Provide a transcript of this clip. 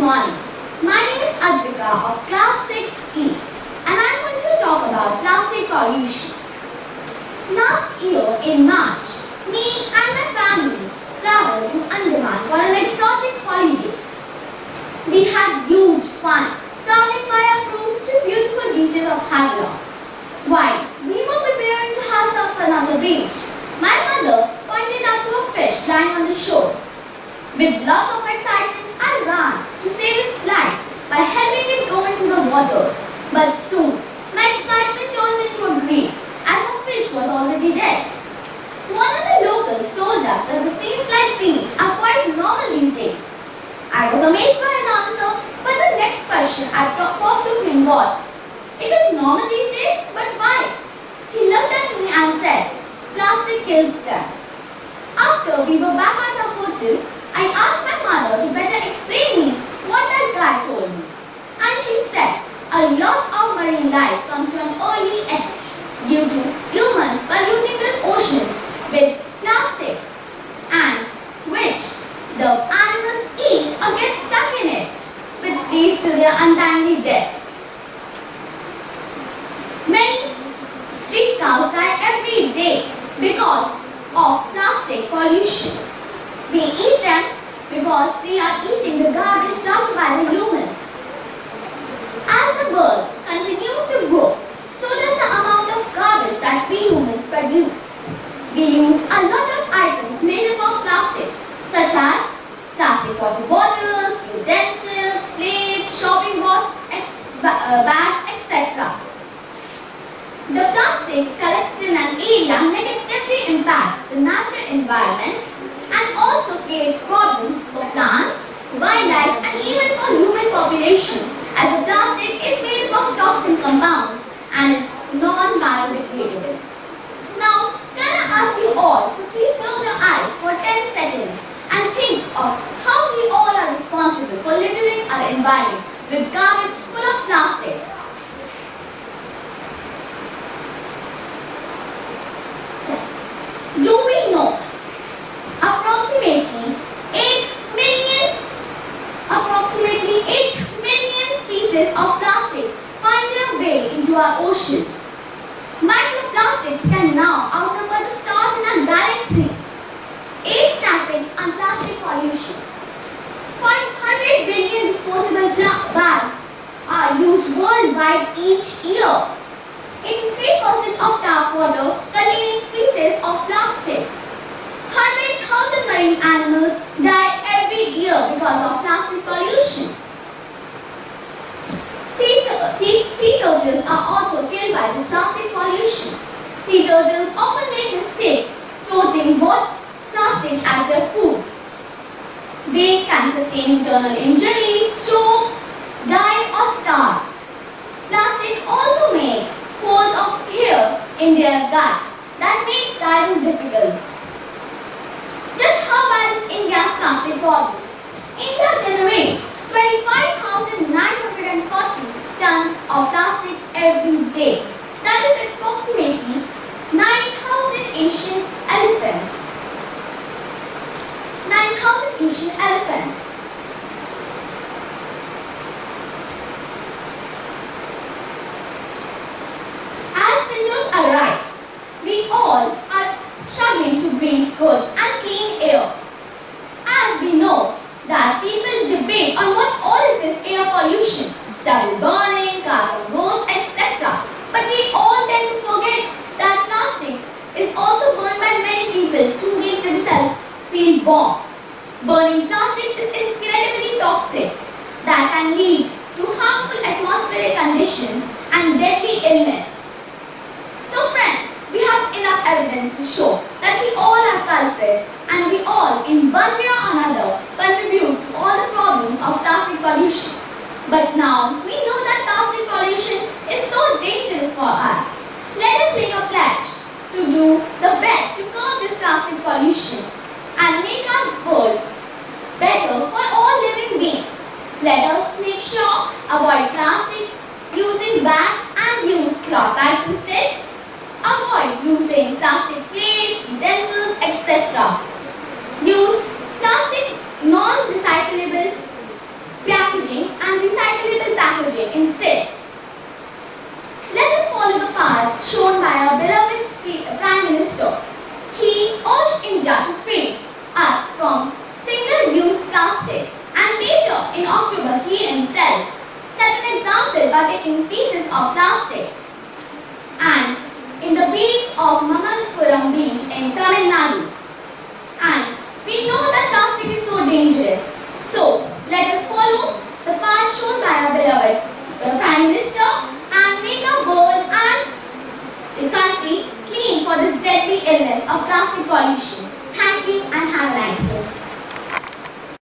morning. My name is Advika of class 6E and I am going to talk about plastic pollution. Last year in March, me and my family traveled to Andaman for an exotic holiday. We had huge fun traveling via cruise to beautiful beaches of Havila. While we were preparing to have some fun on the beach, my mother pointed out to a fish lying on the shore. With lots of excitement, I ran to save its life by helping it go into the waters. But soon, my excitement turned into a grief as the fish was already dead. One of the locals told us that the scenes like these are quite normal these days. I was amazed by his answer, but the next question I popped to him was, "It is normal these days, but why?" He looked at me and said, "Plastic kills them." After we were back at our hotel, I asked my mother to better explain me what that guy told me. And she said, a lot of marine life comes to an early end due to humans polluting the oceans with plastic, and which the animals eat or get stuck in it, which leads to their untimely death. Many street cows die every day because of plastic pollution. They eat them because they are eating the garbage dumped by the humans. As the world continues to grow, so does the amount of garbage that we humans produce. We use a lot of items made up of plastic, such as plastic water bottles, utensils, plates, shopping bags, etc. The plastic collected in an area negatively impacts the natural environment and also creates problems for plants, wildlife and even for human population, as the plastic is made up of toxic compounds and is non-biodegradable. Now, can I ask you all to please close your eyes for 10 seconds and think of how we all are responsible for littering our environment with garbage full of plastic. Do we know approximately 8 million pieces of plastic find their way into our ocean? Microplastics can now outnumber the stars in our galaxy. 8 statistics on plastic pollution. 500 billion disposable bags are used worldwide each year. 83% of tap water contains pieces of plastic. 100,000 marine animals die every year because of plastic pollution. Sea turtles are also killed by this plastic pollution. Sea turtles often make mistake floating what plastic as their food. They can sustain internal injuries, choke, die or starve. Plastic also makes holes of hair in their guts that makes diving difficult. Just how bad is India's plastic problem? India generates 25,940 tons of plastic every day. That is approximately 9,000 Asian elephants. 9,000 Asian elephants. As winters arrive, we all are struggling to breathe good and clean air. As we know that people debate on what all is this air pollution, stubble burning, cars on roads, etc. But we all tend to forget that plastic is also burned by many people to make themselves feel warm. Burning plastic is incredibly toxic that can lead to harmful atmospheric conditions and deadly illness. So friends, we have enough evidence to show that we all are culprits and we all, in one way or another, contribute to all the problems of plastic pollution. But now, we know that plastic pollution is so dangerous for us. Let us make a pledge to do the best to curb this plastic pollution and make our world better for all living beings. Let us make sure India to free us from single-use plastic, and later in October he himself set an example by picking pieces of plastic and in the beach of Mamalpuram beach in Tamil Nadu. And we know that plastic is so dangerous. So let us follow the path shown by our beloved Prime Minister and make our world and the country clean for this deadly illness of plastic pollution. Thank you and have a nice day.